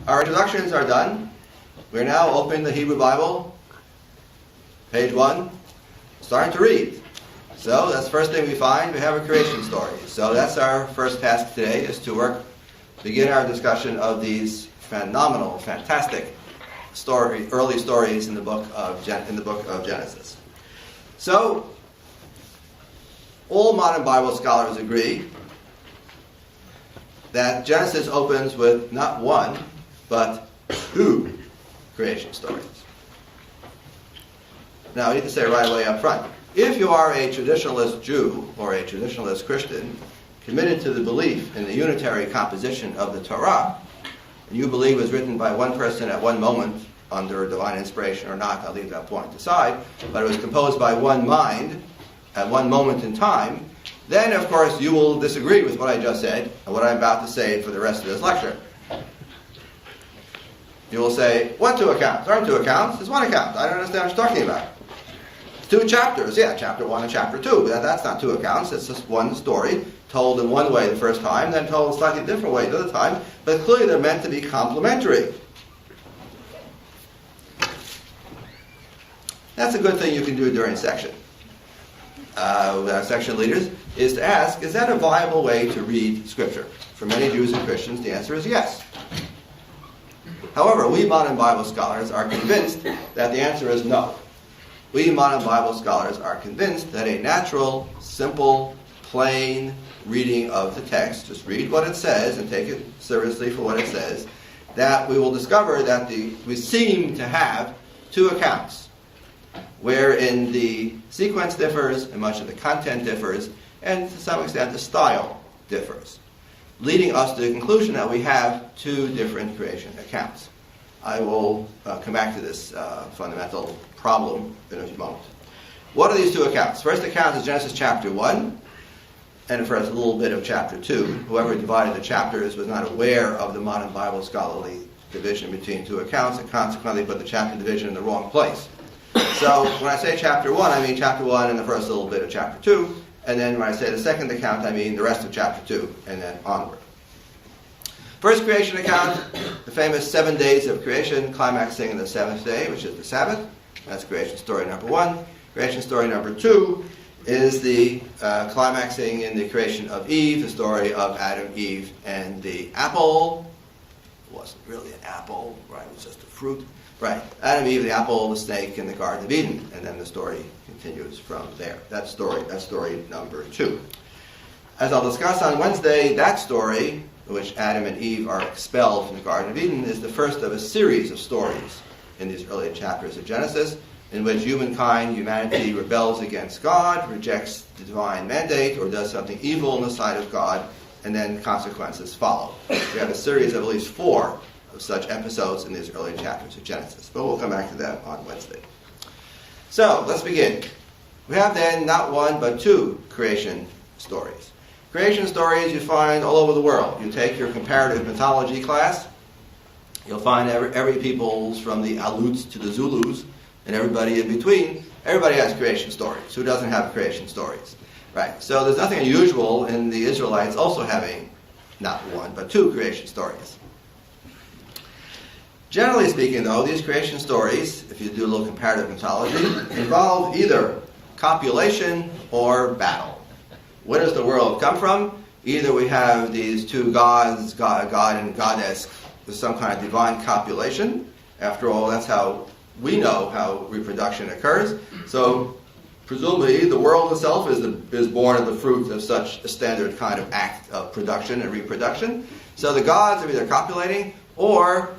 Our introductions are done. We're now opening the Hebrew Bible, page 1, starting to read. So that's the first thing we find. We have a creation story. So that's our first task today, is to begin our discussion of these phenomenal, fantastic early stories in the book of Genesis. So all modern Bible scholars agree that Genesis opens with not one, but two creation stories. Now, I need to say right away up front, if you are a traditionalist Jew or a traditionalist Christian committed to the belief in the unitary composition of the Torah, and you believe it was written by one person at one moment under divine inspiration or not, I'll leave that point aside, but it was composed by one mind at one moment in time, then of course you will disagree with what I just said and what I'm about to say for the rest of this lecture. You will say, what two accounts? There aren't two accounts, there's one account. I don't understand what you're talking about. Two chapters, yeah, chapter 1 and chapter 2. That's not two accounts, it's just one story, told in one way the first time, then told in a slightly different way the other time, but clearly they're meant to be complementary. That's a good thing you can do during section. With our section leaders, is to ask, is that a viable way to read Scripture? For many Jews and Christians, the answer is yes. However, we modern Bible scholars are convinced that the answer is no. We modern Bible scholars are convinced that a natural, simple, plain reading of the text, just read what it says and take it seriously for what it says, that we will discover that we seem to have two accounts, wherein the sequence differs and much of the content differs, and to some extent the style differs, leading us to the conclusion that we have two different creation accounts. I will come back to this fundamental problem in a moment. What are these two accounts? First account is Genesis chapter 1, and first a little bit of chapter 2. Whoever divided the chapters was not aware of the modern Bible scholarly division between two accounts, and consequently put the chapter division in the wrong place. So when I say chapter 1, I mean chapter 1 and the first little bit of chapter 2, and then when I say the second account, I mean the rest of chapter 2, and then onward. First creation account, the famous 7 days of creation, climaxing in the seventh day, which is the Sabbath. That's creation story number 1. Creation story number 2 is the climaxing in the creation of Eve, the story of Adam, Eve, and the apple. It wasn't really an apple, right? It was just a fruit. Right. Adam, Eve, the apple, the snake, and the Garden of Eden. And then the story continues from there. That's story number 2. As I'll discuss on Wednesday, that story, in which Adam and Eve are expelled from the Garden of Eden, is the first of a series of stories in these early chapters of Genesis, in which humanity rebels against God, rejects the divine mandate, or does something evil in the sight of God, and then consequences follow. We have a series of at least 4 of such episodes in these early chapters of Genesis, but we'll come back to that on Wednesday. So, let's begin. We have then not one, but 2 creation stories. Creation stories you find all over the world. You take your comparative mythology class, you'll find every peoples from the Aleuts to the Zulus, and everybody in between, everybody has creation stories. Who doesn't have creation stories? Right, so there's nothing unusual in the Israelites also having not one, but 2 creation stories. Generally speaking, though, these creation stories, if you do a little comparative mythology, involve either copulation or battle. Where does the world come from? Either we have these 2 gods, God and goddess, with some kind of divine copulation. After all, that's how we know how reproduction occurs. So, presumably, the world itself is born of the fruit of such a standard kind of act of production and reproduction. So the gods are either copulating, or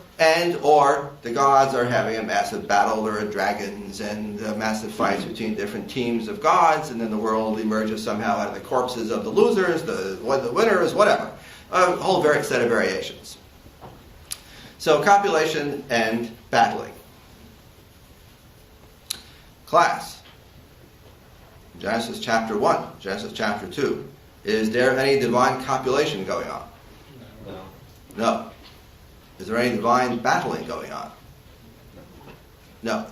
the gods are having a massive battle. There are dragons and massive fights between different teams of gods, and then the world emerges somehow out of the corpses of the losers, the winners, whatever. A whole set of variations. So copulation and battling. Class. Genesis chapter 1, Genesis chapter 2. Is there any divine copulation going on? No. Is there any divine battling going on? No.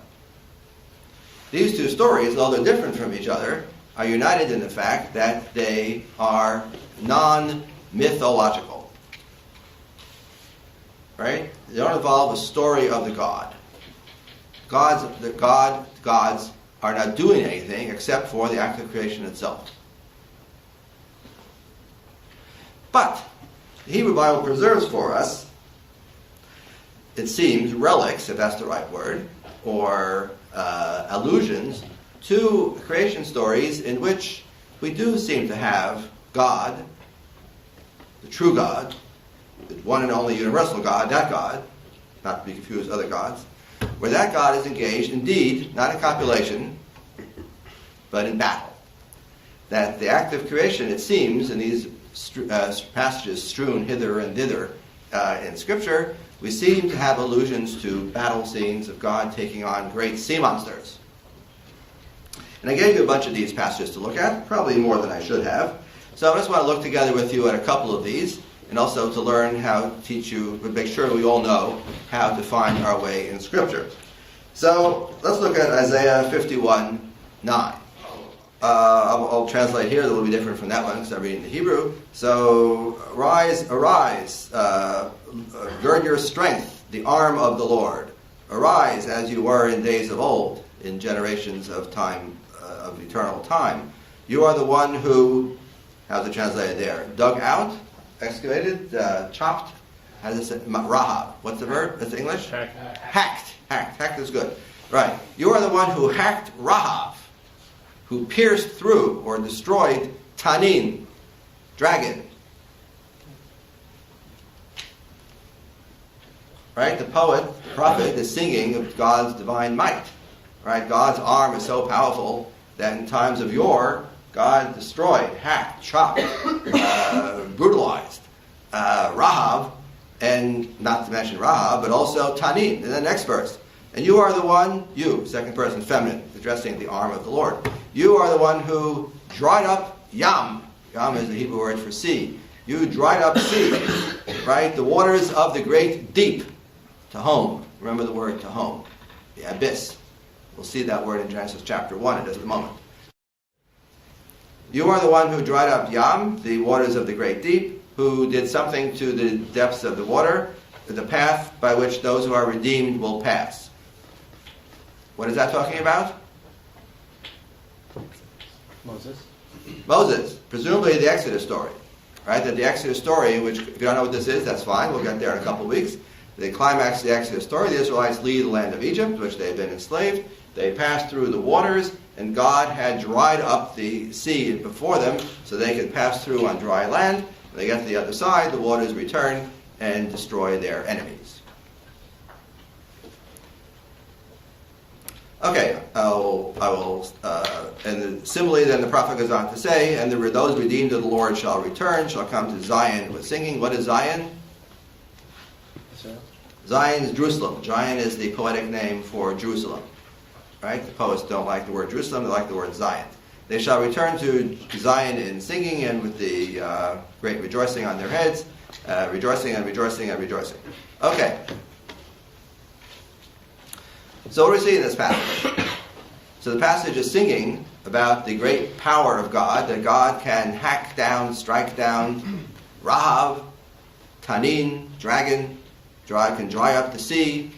These 2 stories, though they're different from each other, are united in the fact that they are non-mythological. right? They don't involve a story of the God. Gods are not doing anything except for the act of creation itself. But the Hebrew Bible preserves for us, it seems, relics, if that's the right word, or allusions to creation stories in which we do seem to have God, the true God, the one and only universal God, that God, not to be confused with other gods, where that God is engaged, indeed, not in copulation, but in battle. That the act of creation, it seems, in these passages strewn hither and thither in Scripture, we seem to have allusions to battle scenes of God taking on great sea monsters. And I gave you a bunch of these passages to look at, probably more than I should have. So I just want to look together with you at a couple of these, and also to learn how to teach you, but make sure we all know how to find our way in Scripture. So let's look at Isaiah 51:9. I'll translate here. That will be different from that one because I'm reading the Hebrew. So, arise, gird your strength, the arm of the Lord. Arise as you were in days of old, in generations of time, of eternal time. You are the one who, how's it translated there? Dug out, excavated, chopped. How does it say? Rahab. What's the verb? That's English? Hacked. Hacked is good. Right. You are the one who hacked Rahab, who pierced through or destroyed Tanin, dragon. Right? The poet, the prophet, is singing of God's divine might. Right? God's arm is so powerful that in times of yore, God destroyed, hacked, chopped, brutalized Rahab, and not to mention Rahab, but also Tanin in the next verse. And you are the one, you, second person feminine, addressing the arm of the Lord. You are the one who dried up Yam. Yam is the Hebrew word for sea. You dried up sea, right? The waters of the great deep. Tahom. Remember the word Tahom, the abyss. We'll see that word in Genesis chapter 1 in just a moment. You are the one who dried up Yam, the waters of the great deep, who did something to the depths of the water, the path by which those who are redeemed will pass. What is that talking about? Moses. Presumably the Exodus story. Right? That the Exodus story, which if you don't know what this is, that's fine. We'll get there in a couple of weeks. The climax of the Exodus story, the Israelites leave the land of Egypt, which they had been enslaved. They passed through the waters, and God had dried up the sea before them so they could pass through on dry land. When they get to the other side, the waters return and destroy their enemies. Okay, and similarly then the prophet goes on to say, and those redeemed of the Lord shall return, shall come to Zion with singing. What is Zion? Zion is Jerusalem. Zion is the poetic name for Jerusalem. Right? The poets don't like the word Jerusalem, they like the word Zion. They shall return to Zion in singing and with the great rejoicing on their heads, rejoicing and rejoicing and rejoicing. Okay. So what do we see in this passage? So the passage is singing about the great power of God, that God can hack down, strike down Rahab, Tanin, dragon, can dry up the sea.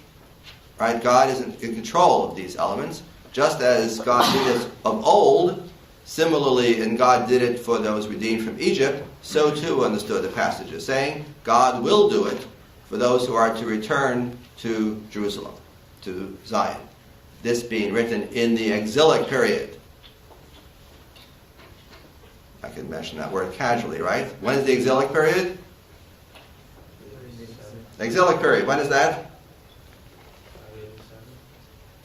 Right? God is in control of these elements, just as God did it of old. Similarly, and God did it for those redeemed from Egypt, so too understood the passage is saying, God will do it for those who are to return to Jerusalem, to Zion. This being written in the exilic period. I can mention that word casually, right? When is the exilic period? The exilic period, when is that?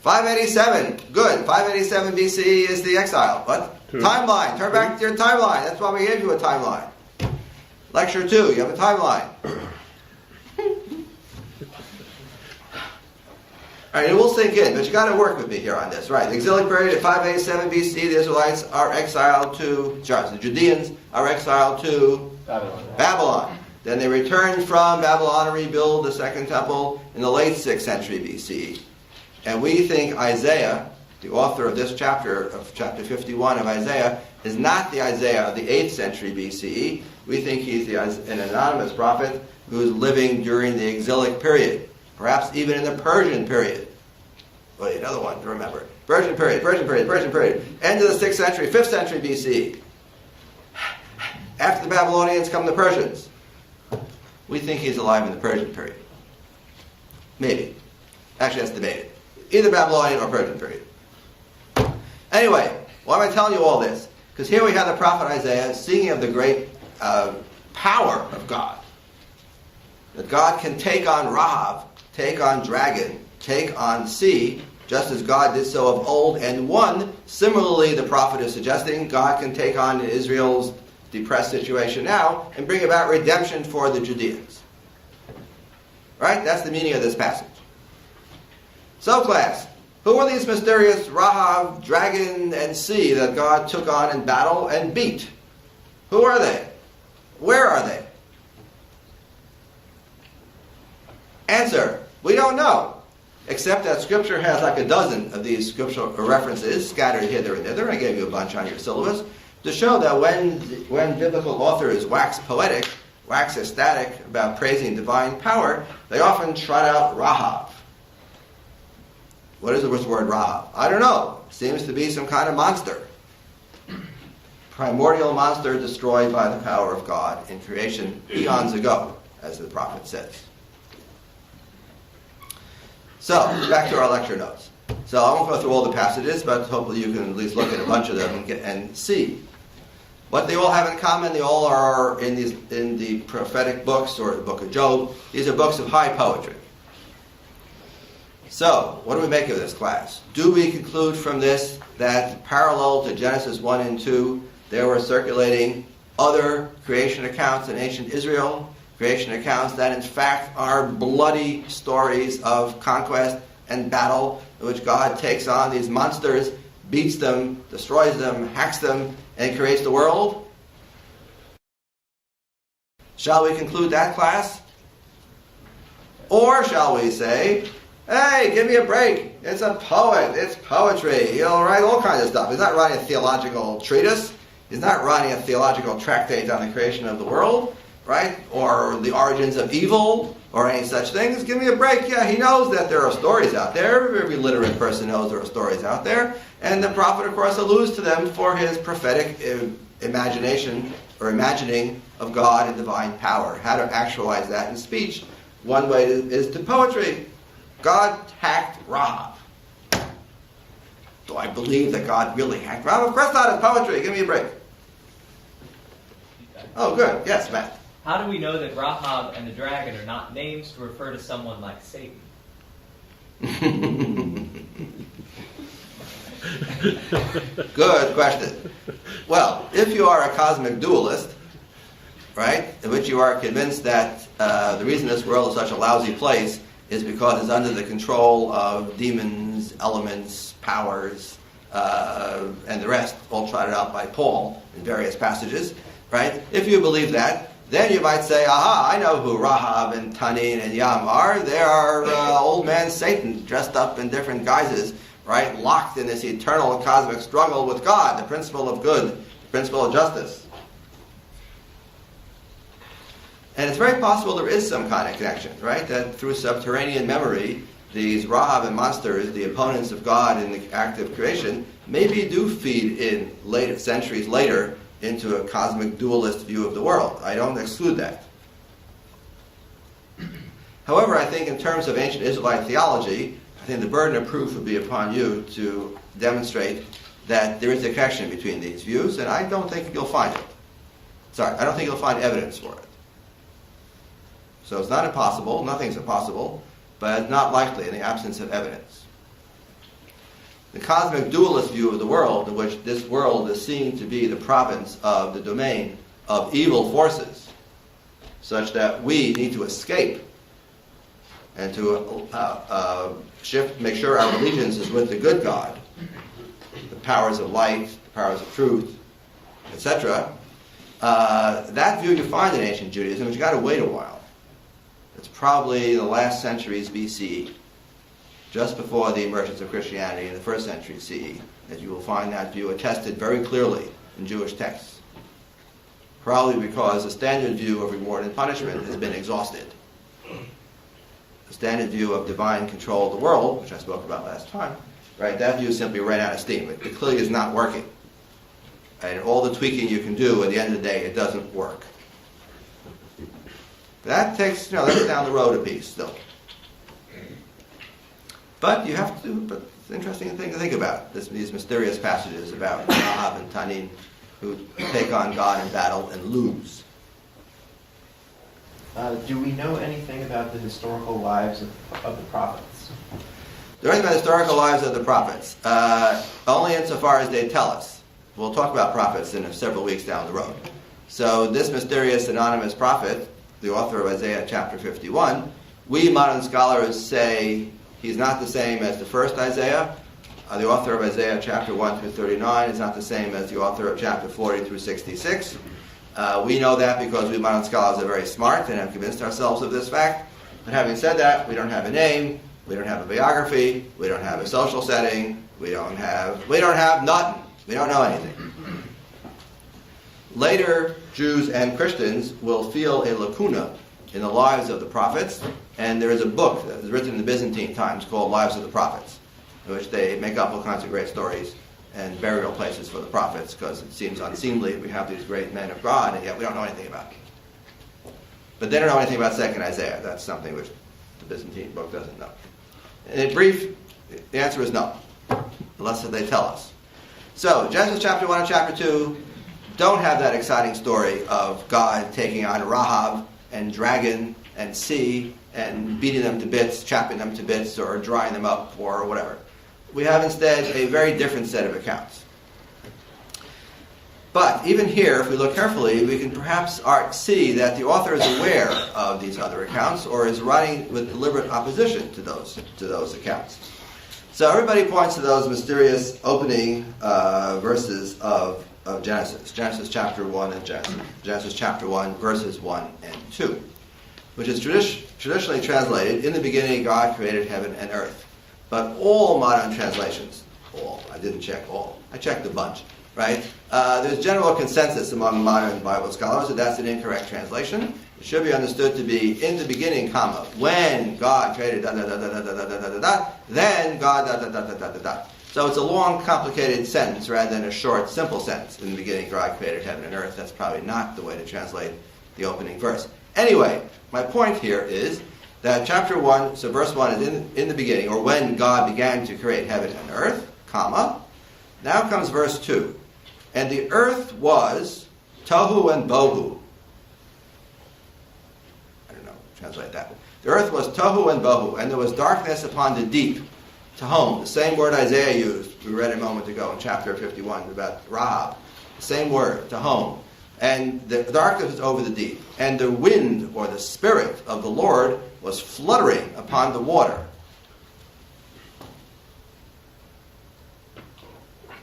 587. Good. 587 BCE is the exile. What? Timeline. Turn back to your timeline. That's why we gave you a timeline. Lecture 2, you have a timeline. All right, it will sink in, but you got to work with me here on this. Right, the exilic period at 587 BC, the Israelites are exiled to, the Judeans are exiled to Babylon. Then they return from Babylon and rebuild the second temple in the late 6th century BCE. And we think Isaiah the author of this chapter, of chapter 51 of Isaiah, is not the Isaiah of the 8th century BCE. We think he's an anonymous prophet who's living during the exilic period, perhaps even in the Persian period. Well, another one to remember. Persian period. End of the 6th century, 5th century BCE. After the Babylonians come the Persians. We think he's alive in the Persian period. Maybe. Actually, that's debated. Either Babylonian or Persian period. Anyway, why am I telling you all this? Because here we have the prophet Isaiah speaking of the great power of God. That God can take on Rahab, take on dragon, take on sea, just as God did so of old and won. Similarly, the prophet is suggesting God can take on Israel's depressed situation now and bring about redemption for the Judeans. Right? That's the meaning of this passage. So, class, who are these mysterious Rahab, dragon, and sea that God took on in battle and beat? Who are they? Where are they? Answer, we don't know. Except that Scripture has like a dozen of these scriptural references scattered here, there, and thither. I gave you a bunch on your syllabus to show that when biblical authors wax poetic, wax ecstatic about praising divine power, they often trot out Rahab. What is the word Rahab? I don't know. Seems to be some kind of monster. Primordial monster destroyed by the power of God in creation eons ago, as the prophet says. So, back to our lecture notes. So I won't go through all the passages, but hopefully you can at least look at a bunch of them and see. What they all have in common, they all are in the prophetic books, or the book of Job. These are books of high poetry. So, what do we make of this, class? Do we conclude from this that parallel to Genesis 1 and 2, there were circulating other creation accounts in ancient Israel? Creation accounts that in fact are bloody stories of conquest and battle in which God takes on these monsters, beats them, destroys them, hacks them, and creates the world? Shall we conclude that, class? Or shall we say, hey, give me a break. It's a poet. It's poetry. He'll write all kinds of stuff. He's not writing a theological treatise. He's not writing a theological tractate on the creation of the world, right? Or the origins of evil, or any such things. Give me a break. Yeah, he knows that there are stories out there. Every literate person knows there are stories out there. And the prophet, of course, alludes to them for his prophetic imagination, or imagining of God and divine power. How to actualize that in speech. One way is to poetry. God hacked Rahab. Do I believe that God really hacked Rahab? Of course not. It's poetry. Give me a break. Oh, good. Yes, Matt. How do we know that Rahab and the dragon are not names to refer to someone like Satan? Good question. Well, if you are a cosmic dualist, right, in which you are convinced that the reason this world is such a lousy place is because it's under the control of demons, elements, powers, and the rest, all trotted out by Paul in various passages, right? If you believe that, then you might say, aha, I know who Rahab and Tanin and Yam are. They are old man Satan dressed up in different guises, right? Locked in this eternal cosmic struggle with God, the principle of good, the principle of justice. And it's very possible there is some kind of connection, right? That through subterranean memory, these Rahab and monsters, the opponents of God in the act of creation, maybe do feed in later centuries later into a cosmic dualist view of the world. I don't exclude that. However, I think in terms of ancient Israelite theology, I think the burden of proof would be upon you to demonstrate that there is a connection between these views, and I don't think you'll find it. I don't think you'll find evidence for it. So it's not impossible, nothing's impossible, but it's not likely in the absence of evidence. The cosmic dualist view of the world, in which this world is seen to be the province of the domain of evil forces, such that we need to escape and to make sure our allegiance is with the good God, the powers of light, the powers of truth, etc. That view you find in ancient Judaism, but you've got to wait a while. It's probably the last centuries BCE. just before the emergence of Christianity in the 1st century CE, that you will find that view attested very clearly in Jewish texts. Probably because the standard view of reward and punishment has been exhausted. The standard view of divine control of the world, which I spoke about last time, right? That view simply ran out of steam. It clearly is not working. And all the tweaking you can do, at the end of the day, it doesn't work. That takes, that's down the road a piece still. But you have to, but it's an interesting thing to think about, these mysterious passages about Rahab and Tanin who take on God in battle and lose. Do we know anything about the historical lives of the prophets? There is about historical lives of the prophets, only insofar as they tell us. We'll talk about prophets in several weeks down the road. So this mysterious anonymous prophet, the author of Isaiah chapter 51, we modern scholars say he's not the same as the first Isaiah. The author of Isaiah chapter 1 through 39 is not the same as the author of chapter 40 through 66. We know that because we modern scholars are very smart and have convinced ourselves of this fact. But having said that, we don't have a name, we don't have a biography, we don't have a social setting, we don't have nothing. We don't know anything. Later, Jews and Christians will feel a lacuna in the lives of the prophets, and there is a book that was written in the Byzantine times called Lives of the Prophets, in which they make up all kinds of great stories and burial places for the prophets, because it seems unseemly we have these great men of God, and yet we don't know anything about them. But they don't know anything about 2nd Isaiah. That's something which the Byzantine book doesn't know. In brief, the answer is no, unless they tell us. So, Genesis chapter 1 and chapter 2 don't have that exciting story of God taking on Rahab and dragon and sea and beating them to bits, chopping them to bits, or drying them up, or whatever. We have instead a very different set of accounts. But even here, if we look carefully, we can perhaps see that the author is aware of these other accounts, or is writing with deliberate opposition to those accounts. So everybody points to those mysterious opening verses of Genesis. Genesis chapter 1 and Genesis chapter 1, verses 1 and 2, which is traditionally translated, "In the beginning God created heaven and earth." But all modern translations, I didn't check all, I checked a bunch, right? There's general consensus among modern Bible scholars that that's an incorrect translation. It should be understood to be "in the beginning, comma, when God created da da da da da da da da da da, then God da da da da da da da." So it's a long, complicated sentence rather than a short, simple sentence. "In the beginning, God created heaven and earth." That's probably not the way to translate the opening verse. Anyway, my point here is that chapter 1, so verse 1 is in the beginning, or when God began to create heaven and earth, comma. Now comes verse 2. "And the earth was tohu and bohu." I don't know, translate that. "The earth was tohu and bohu, and there was darkness upon the deep." Tahom, the same word Isaiah used, we read a moment ago in chapter 51 about Rahab. The same word, tahom. "And the darkness was over the deep, and the wind, or the spirit of the Lord, was fluttering upon the water."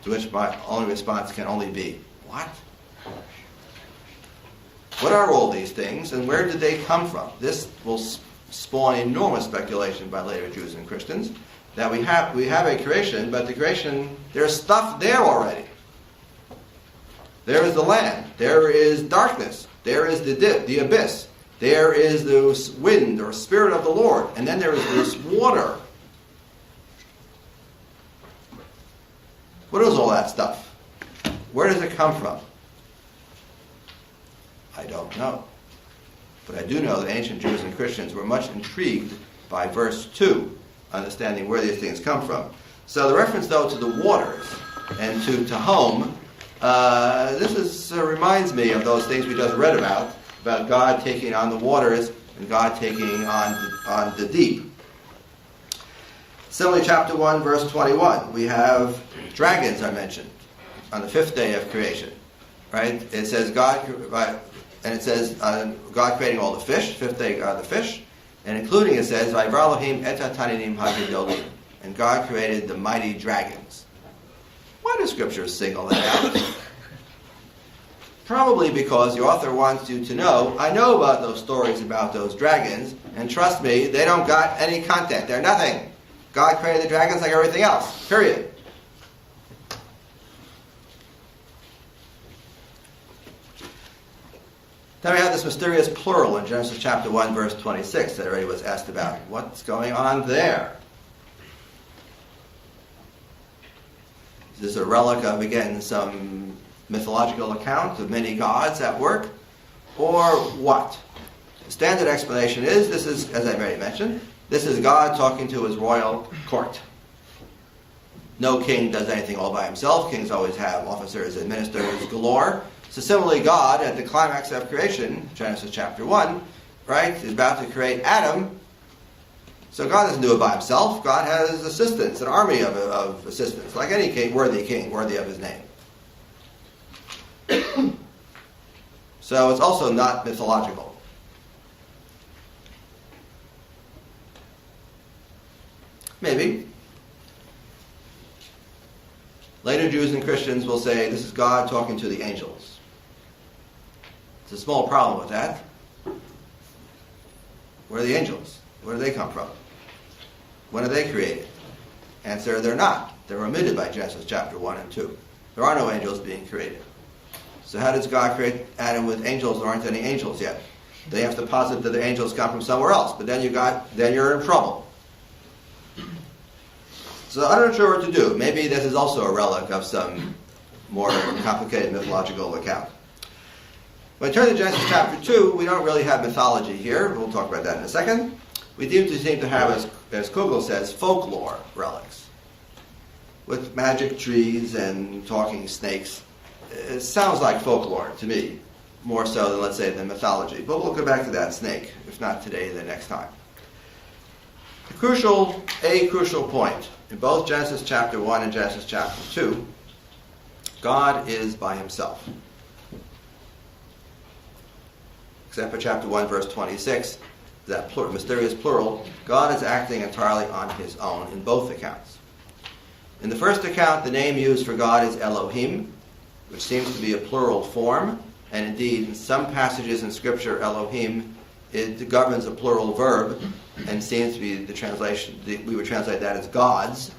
To which my only response can only be, what? What are all these things, and where did they come from? This will spawn enormous speculation by later Jews and Christians, that we have a creation, but the creation, there's stuff there already. There is the land, there is darkness, there is the abyss, there is the wind or spirit of the Lord, and then there is this water. What is all that stuff? Where does it come from? I don't know. But I do know that ancient Jews and Christians were much intrigued by verse 2, understanding where these things come from. So the reference, though, to the waters and to Tahom, this reminds me of those things we just read about God taking on the waters and God taking on the deep. Similarly, chapter 1, verse 21, we have dragons are mentioned on the 5th day of creation, right? It says God creating all the fish, 5th day God the fish, and including it says, "Vayivra Elohim et hataninim hagedolim," and God created the mighty dragons. Why do scriptures single that out? Probably because the author wants you to know, I know about those stories about those dragons, and trust me, they don't got any content. They're nothing. God created the dragons like everything else. Period. Then we have this mysterious plural in Genesis chapter 1, verse 26 that already was asked about. What's going on there? Is this a relic of, again, some mythological account of many gods at work? Or what? The standard explanation is, this is, as I've already mentioned, this is God talking to his royal court. No king does anything all by himself. Kings always have officers and ministers galore. So similarly, God, at the climax of creation, Genesis chapter 1, right, is about to create Adam. So God doesn't do it by himself. God has assistants, an army of assistants, like any king, worthy of his name. So it's also not mythological. Maybe. Later Jews and Christians will say this is God talking to the angels. It's a small problem with that. Where are the angels? Where do they come from? When are they created? Answer, they're not. They're omitted by Genesis chapter 1 and 2. There are no angels being created. So how does God create Adam with angels? There aren't any angels yet. They have to posit that the angels come from somewhere else. But then you're in trouble. So I'm not sure what to do. Maybe this is also a relic of some more complicated mythological account. When we turn to Genesis chapter 2, we don't really have mythology here. We'll talk about that in a second. We seem to have, as Kugel says, folklore relics. With magic trees and talking snakes. It sounds like folklore to me, more so than, let's say, than mythology. But we'll go back to that snake, if not today, then next time. A crucial point. In both Genesis chapter 1 and Genesis chapter 2, God is by himself. Except for chapter 1, verse 26, that mysterious plural, God is acting entirely on his own in both accounts. In the first account, the name used for God is Elohim, which seems to be a plural form, and indeed, in some passages in Scripture, Elohim, it governs a plural verb, and seems to be the translation, we would translate that as gods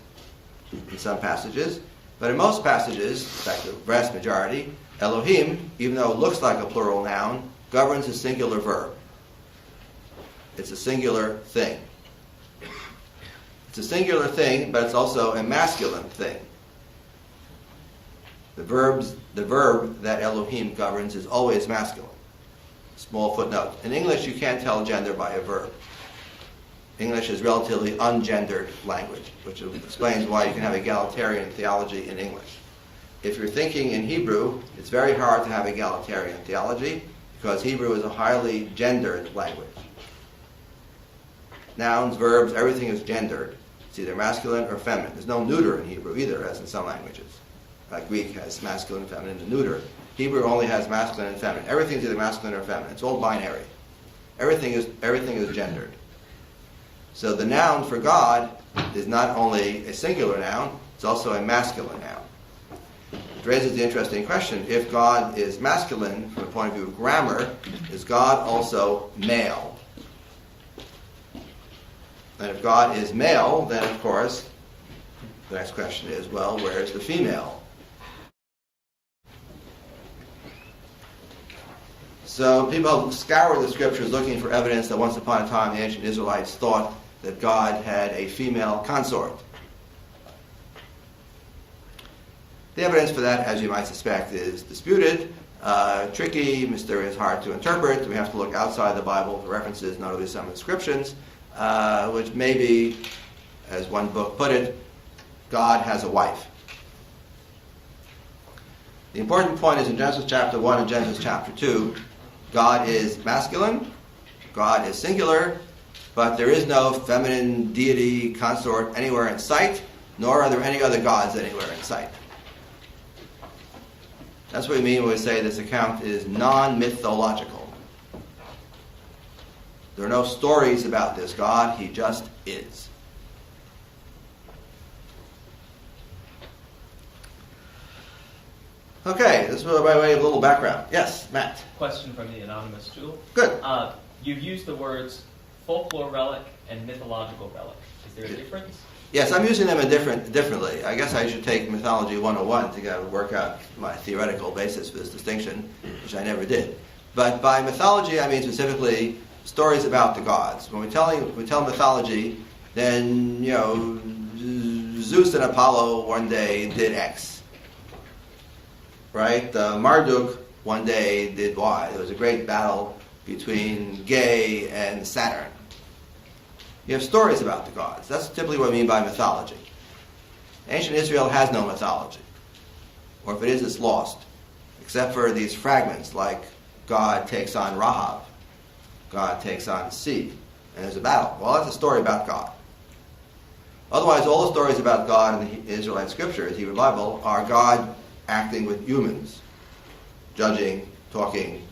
in some passages. But in most passages, in fact the vast majority, Elohim, even though it looks like a plural noun, governs a singular verb. It's a singular thing. It's a singular thing, but it's also a masculine thing. The verb that Elohim governs is always masculine. Small footnote. In English, you can't tell gender by a verb. English is relatively ungendered language, which explains why you can have egalitarian theology in English. If you're thinking in Hebrew, it's very hard to have egalitarian theology because Hebrew is a highly gendered language. Nouns, verbs, everything is gendered. It's either masculine or feminine. There's no neuter in Hebrew either, as in some languages. Like Greek has masculine, feminine, and neuter. Hebrew only has masculine and feminine. Everything's either masculine or feminine. It's all binary. Everything is gendered. So the noun for God is not only a singular noun, it's also a masculine noun. It raises the interesting question, if God is masculine from the point of view of grammar, is God also male? And if God is male, then of course, the next question is, well, where's the female? So people scour the scriptures looking for evidence that once upon a time the ancient Israelites thought that God had a female consort. The evidence for that, as you might suspect, is disputed, tricky, mysterious, hard to interpret. We have to look outside the Bible for references, not only some inscriptions, which maybe, as one book put it, God has a wife. The important point is in Genesis chapter 1 and Genesis chapter 2, God is masculine, God is singular, but there is no feminine deity consort anywhere in sight, nor are there any other gods anywhere in sight. That's what we mean when we say this account is non-mythological. There are no stories about this God, he just is. Okay, this is by way of a little background. Yes, Matt. Question from the anonymous Jewel. Good. You've used the words folklore relic and mythological relic. Is there a difference? Yes, I'm using them differently. I guess I should take Mythology 101 to work out my theoretical basis for this distinction, which I never did. But by mythology, I mean specifically stories about the gods. When we tell mythology, then, Zeus and Apollo one day did X. Right? Marduk one day did Y. There was a great battle between Ge and Saturn. You have stories about the gods. That's typically what I mean by mythology. Ancient Israel has no mythology. Or if it is, it's lost. Except for these fragments, like God takes on Rahab. God takes on the sea. And there's a battle. Well, that's a story about God. Otherwise, all the stories about God in the Israelite scriptures, Hebrew Bible, are God acting with humans. Judging, talking,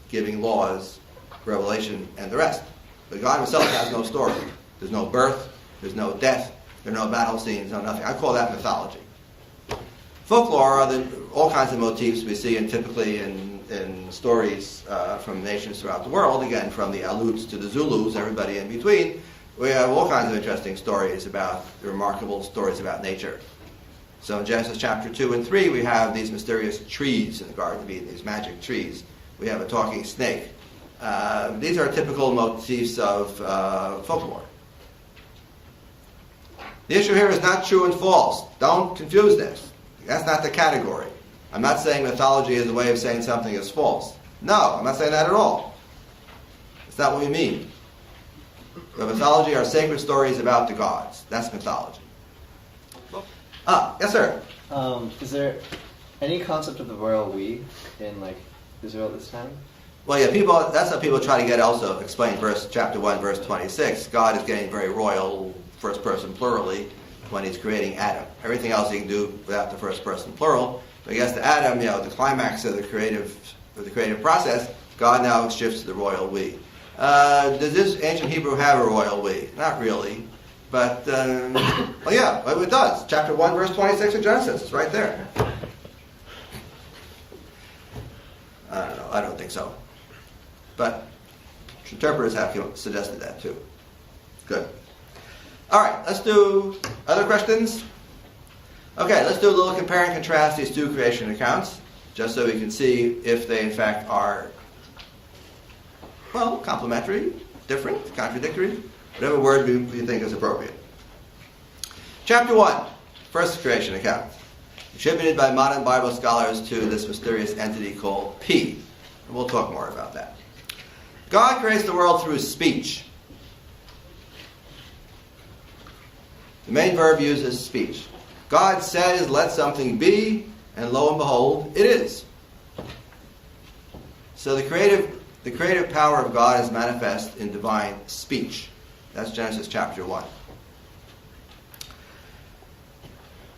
giving laws, revelation, and the rest. But God himself has no story. There's no birth, there's no death, there are no battle scenes, no nothing. I call that mythology. Folklore are all kinds of motifs we see typically in stories from nations throughout the world, again, from the Aleuts to the Zulus, everybody in between. We have all kinds of interesting stories about, remarkable stories about nature. So in Genesis chapter 2 and 3, we have these mysterious trees in the Garden of Eden, these magic trees. We have a talking snake. These are typical motifs of folklore. The issue here is not true and false. Don't confuse this. That's not the category. I'm not saying mythology is a way of saying something is false. No, I'm not saying that at all. It's not what we mean. But mythology are sacred stories about the gods. That's mythology. Yes, sir. Is there any concept of the royal we in Israel at this time? Well, yeah, that's how people try to get also explain chapter 1, verse 26. God is getting very royal, first person plurally, when he's creating Adam. Everything else he can do without the first person plural. But he gets to Adam, the climax of the creative process, God now shifts to the royal we. Does this ancient Hebrew have a royal we? Not really. But, it does. Chapter 1, verse 26 of Genesis. It's right there. I don't know. I don't think so. But interpreters have suggested that too. Good. All right, let's do other questions. Okay, let's do a little compare and contrast these two creation accounts, just so we can see if they in fact are, complementary, different, contradictory, whatever word we think is appropriate. Chapter 1, first creation account, attributed by modern Bible scholars to this mysterious entity called P. And we'll talk more about that. God creates the world through speech. The main verb uses speech. God says, let something be, and lo and behold, it is. So the creative power of God is manifest in divine speech. That's Genesis chapter 1.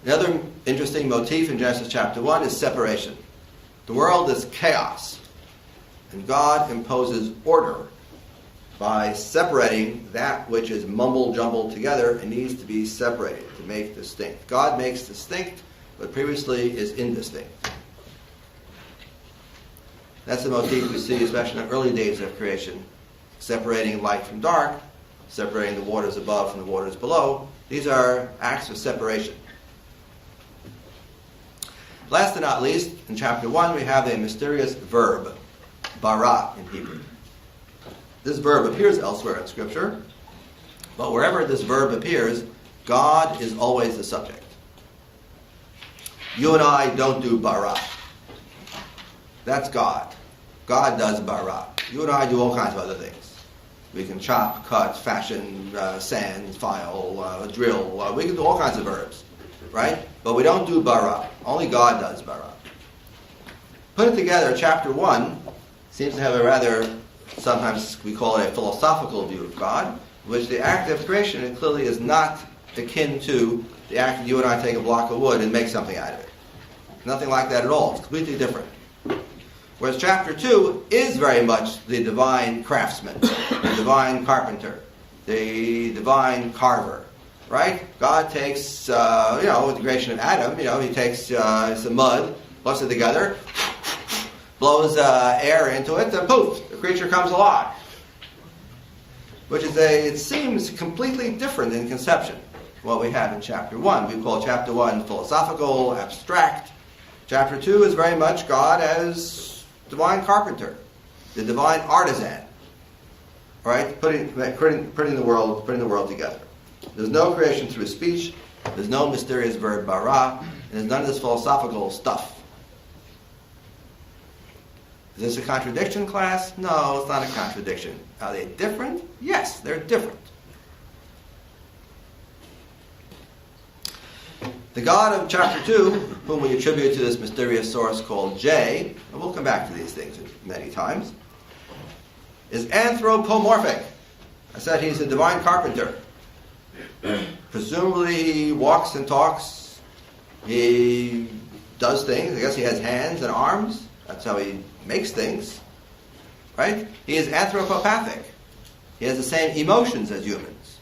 Another interesting motif in Genesis chapter 1 is separation. The world is chaos, and God imposes order by separating that which is mumble-jumbled together and needs to be separated to make distinct. God makes distinct what previously is indistinct. That's a motif we see especially in the early days of creation, separating light from dark, separating the waters above from the waters below. These are acts of separation. Last but not least, in chapter 1, we have a mysterious verb, bara in Hebrew. This verb appears elsewhere in Scripture, but wherever this verb appears, God is always the subject. You and I don't do bara. That's God. God does bara. You and I do all kinds of other things. We can chop, cut, fashion, sand, file, drill. We can do all kinds of verbs, right? But we don't do bara. Only God does bara. Put it together, chapter 1 seems to have a rather, sometimes we call it a philosophical view of God, which the act of creation clearly is not akin to the act that you and I take a block of wood and make something out of it. Nothing like that at all. It's completely different. Whereas chapter 2 is very much the divine craftsman, the divine carpenter, the divine carver, right? God takes, with the creation of Adam, he takes some mud, puts it together, blows air into it, and poof, the creature comes alive. Which is it seems completely different in conception. what we have in chapter 1. We call chapter 1 philosophical, abstract. Chapter 2 is very much God as divine carpenter, the divine artisan, right? Putting the world together. There's no creation through speech. There's no mysterious verb bara. And there's none of this philosophical stuff. Is this a contradiction, class? No, it's not a contradiction. Are they different? Yes, they're different. The God of chapter 2, whom we attribute to this mysterious source called J, and we'll come back to these things many times, is anthropomorphic. I said he's a divine carpenter. Presumably he walks and talks. He does things. I guess he has hands and arms. That's how he makes things. Right? He is anthropopathic. He has the same emotions as humans,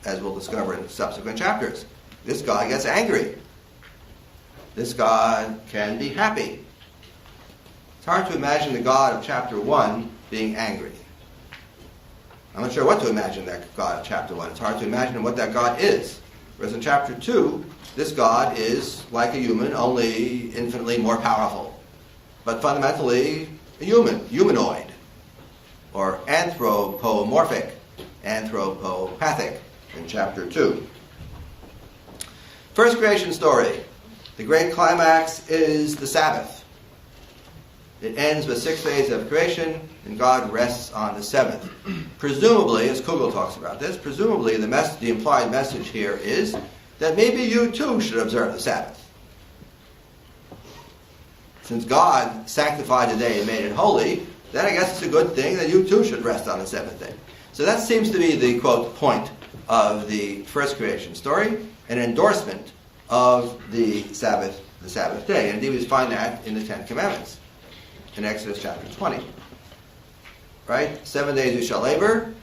as we'll discover in subsequent chapters. This God gets angry. This God can be happy. It's hard to imagine the God of chapter 1 being angry. I'm not sure what to imagine that God of chapter 1. It's hard to imagine what that God is. Whereas in chapter 2, this God is like a human, only infinitely more powerful. But fundamentally, a humanoid. Or anthropomorphic, anthropopathic in chapter 2. First creation story. The great climax is the Sabbath. It ends with 6 days of creation, and God rests on the 7th. Presumably, as Kugel talks about this, presumably the implied message here is that maybe you too should observe the Sabbath. Since God sanctified the day and made it holy, then I guess it's a good thing that you too should rest on the 7th day. So that seems to be the, quote, point of the first creation story, an endorsement of the Sabbath day. And indeed we find that in the Ten Commandments, in Exodus chapter 20. Right? 7 days you shall labor,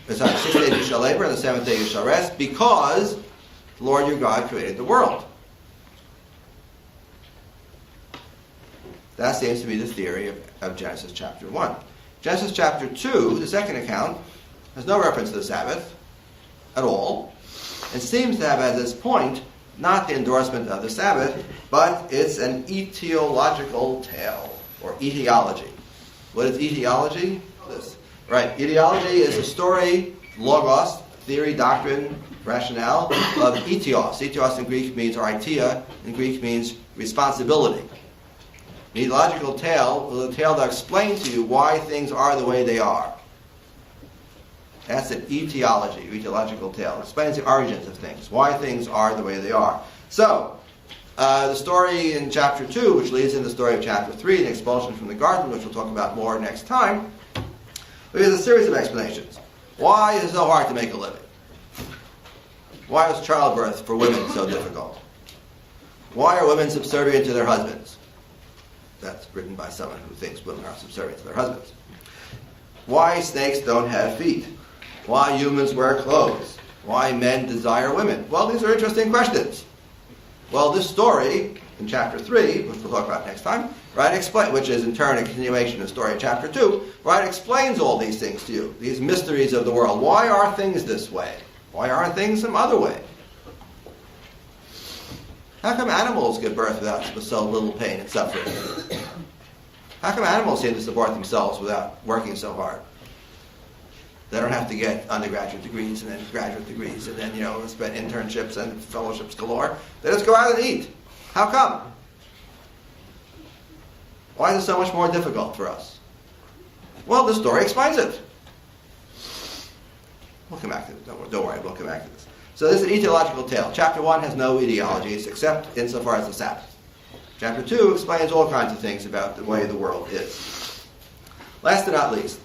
6 days you shall labor, and the 7th day you shall rest, because the Lord your God created the world. That seems to be the theory of Genesis chapter 1. Genesis chapter 2, the second account, has no reference to the Sabbath at all. It seems to have as its point not the endorsement of the Sabbath, but it's an etiological tale, or etiology. What is etiology? This. Right, etiology is a story, logos, theory, doctrine, rationale, of etios. Etios in Greek means, or itia in Greek means responsibility. An etiological tale is a tale that explains to you why things are the way they are. That's an etiology, etiological tale. It explains the origins of things, why things are the way they are. So, the story in chapter 2, which leads into the story of chapter 3, the expulsion from the garden, which we'll talk about more next time, there's a series of explanations. Why is it so hard to make a living? Why is childbirth for women so difficult? Why are women subservient to their husbands? That's written by someone who thinks women are subservient to their husbands. Why snakes don't have feet? Why humans wear clothes? Why men desire women? Well, these are interesting questions. Well, this story in chapter 3, which we'll talk about next time, right, which is in turn a continuation of the story in chapter 2, right, explains all these things to you, these mysteries of the world. Why are things this way? Why aren't things some other way? How come animals give birth without so little pain and suffering? How come animals seem to support themselves without working so hard? They don't have to get undergraduate degrees and then graduate degrees and then, spend internships and fellowships galore. They just go out and eat. How come? Why is it so much more difficult for us? Well, the story explains it. We'll come back to it. Don't worry, we'll come back to this. So this is an etiological tale. Chapter 1 has no etiologies except insofar as the Sabbath. Chapter 2 explains all kinds of things about the way the world is. Last but not least,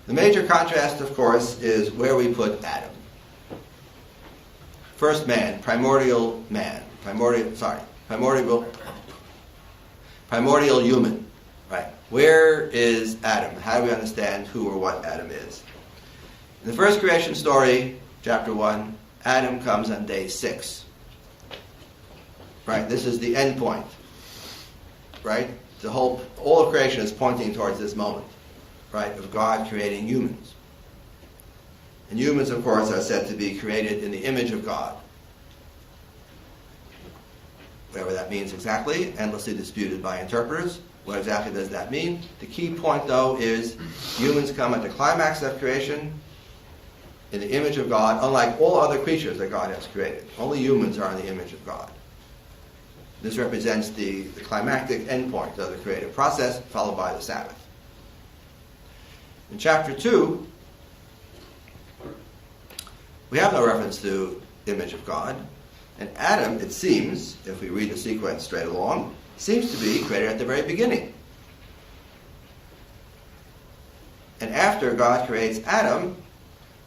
the major contrast, of course, is where we put Adam. First man, primordial human. Right. Where is Adam? How do we understand who or what Adam is? In the first creation story, chapter 1, Adam comes on day 6. Right? This is the end point. Right? All of creation is pointing towards this moment. Right? Of God creating humans. And humans, of course, are said to be created in the image of God. Whatever that means exactly, endlessly disputed by interpreters. What exactly does that mean? The key point, though, is humans come at the climax of creation in the image of God, unlike all other creatures that God has created. Only humans are in the image of God. This represents the climactic endpoint of the creative process, followed by the Sabbath. In chapter 2, we have no reference to image of God. And Adam, it seems, if we read the sequence straight along, seems to be created at the very beginning. And after God creates Adam,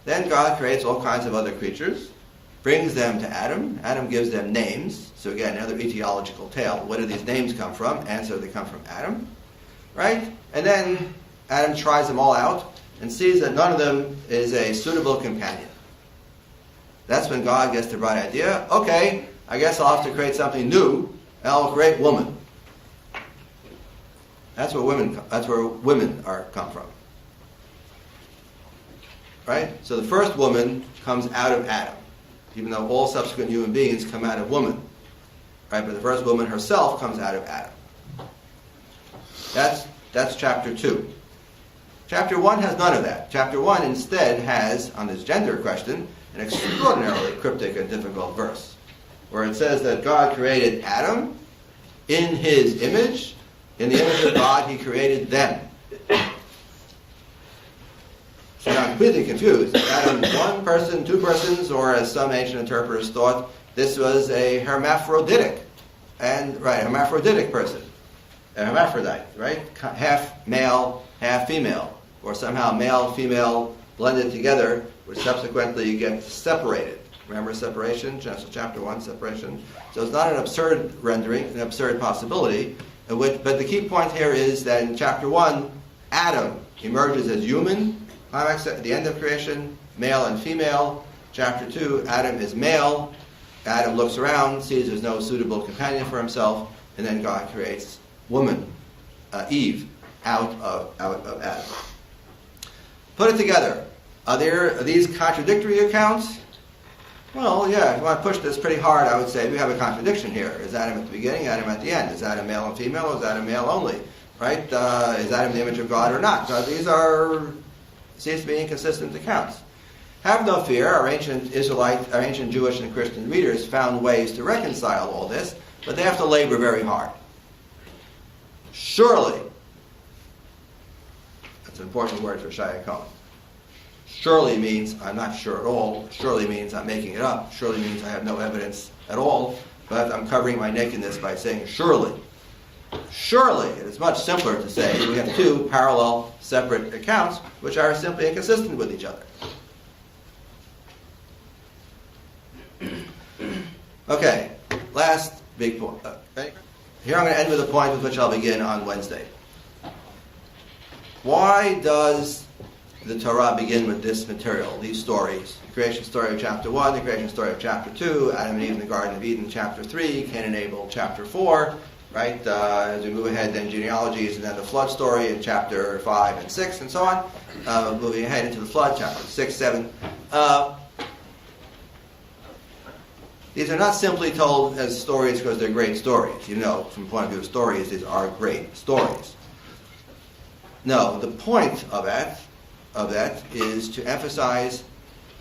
then God creates all kinds of other creatures, brings them to Adam. Adam gives them names. So again, another etiological tale. Where do these names come from? Answer, they come from Adam. Right? And then Adam tries them all out and sees that none of them is a suitable companion. That's when God gets the bright idea. Okay, I guess I'll have to create something new, and I'll create woman. That's where women come from. Right? So the first woman comes out of Adam, even though all subsequent human beings come out of woman. Right? But the first woman herself comes out of Adam. That's chapter 2. Chapter 1 has none of that. Chapter 1 instead has, on this gender question, an extraordinarily cryptic and difficult verse, where it says that God created Adam in his image. In the image of God, he created them. So now I'm completely confused. Adam, one person, two persons, or as some ancient interpreters thought, this was a hermaphroditic person. A hermaphrodite, right? Half male, half female. Or somehow male, female blended together, which subsequently get separated. Remember separation? Genesis chapter 1, separation. So it's not an absurd rendering, an absurd possibility. But the key point here is that in chapter 1, Adam emerges as human, climax at the end of creation, male and female. Chapter 2, Adam is male. Adam looks around, sees there's no suitable companion for himself, and then God creates woman, Eve, out of Adam. Put it together. Are these contradictory accounts? Well, yeah, if you want to push this pretty hard, I would say we have a contradiction here. Is Adam at the beginning, Adam at the end? Is Adam male and female, or is Adam male only? Right? Is Adam the image of God or not? Seems to be inconsistent accounts. Have no fear, our ancient Jewish and Christian readers found ways to reconcile all this, but they have to labor very hard. Surely, that's an important word for Shia Cohen. Surely means I'm not sure at all. Surely means I'm making it up. Surely means I have no evidence at all. But I'm covering my nakedness by saying surely. Surely, it is much simpler to say we have two parallel, separate accounts which are simply inconsistent with each other. Okay, last big point. Here I'm going to end with a point with which I'll begin on Wednesday. Why does the Torah begin with this material, these stories? The creation story of chapter 1, the creation story of chapter 2, Adam and Eve in the Garden of Eden, chapter 3, Cain and Abel, chapter 4, right? As we move ahead, then genealogies, and then the flood story in chapter 5 and 6, and so on. Moving ahead into the flood, chapter 6, 7. These are not simply told as stories because they're great stories. You know, from the point of view of stories, these are great stories. No, the point of that is to emphasize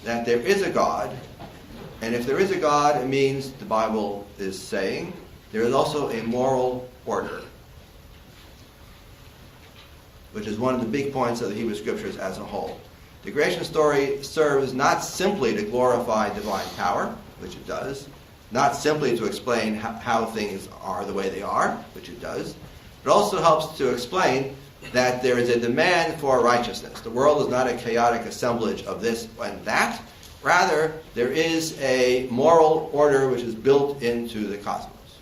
that there is a God, and if there is a God, it means the Bible is saying there is also a moral order, which is one of the big points of the Hebrew Scriptures as a whole. The creation story serves not simply to glorify divine power, which it does, not simply to explain how things are the way they are, which it does, but also helps to explain that there is a demand for righteousness. The world is not a chaotic assemblage of this and that. Rather, there is a moral order which is built into the cosmos,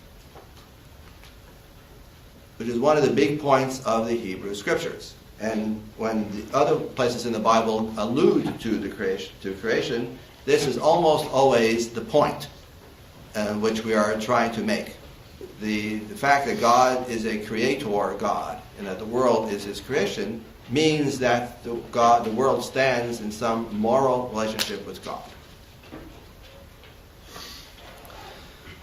which is one of the big points of the Hebrew Scriptures. And when the other places in the Bible allude to the creation, this is almost always the point which we are trying to make. The fact that God is a creator God and that the world is his creation means that the world stands in some moral relationship with God.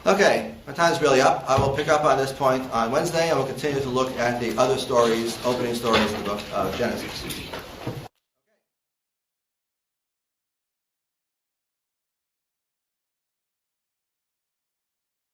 Okay, my time's really up. I will pick up on this point on Wednesday, and we'll continue to look at the other stories, opening stories of the book of Genesis.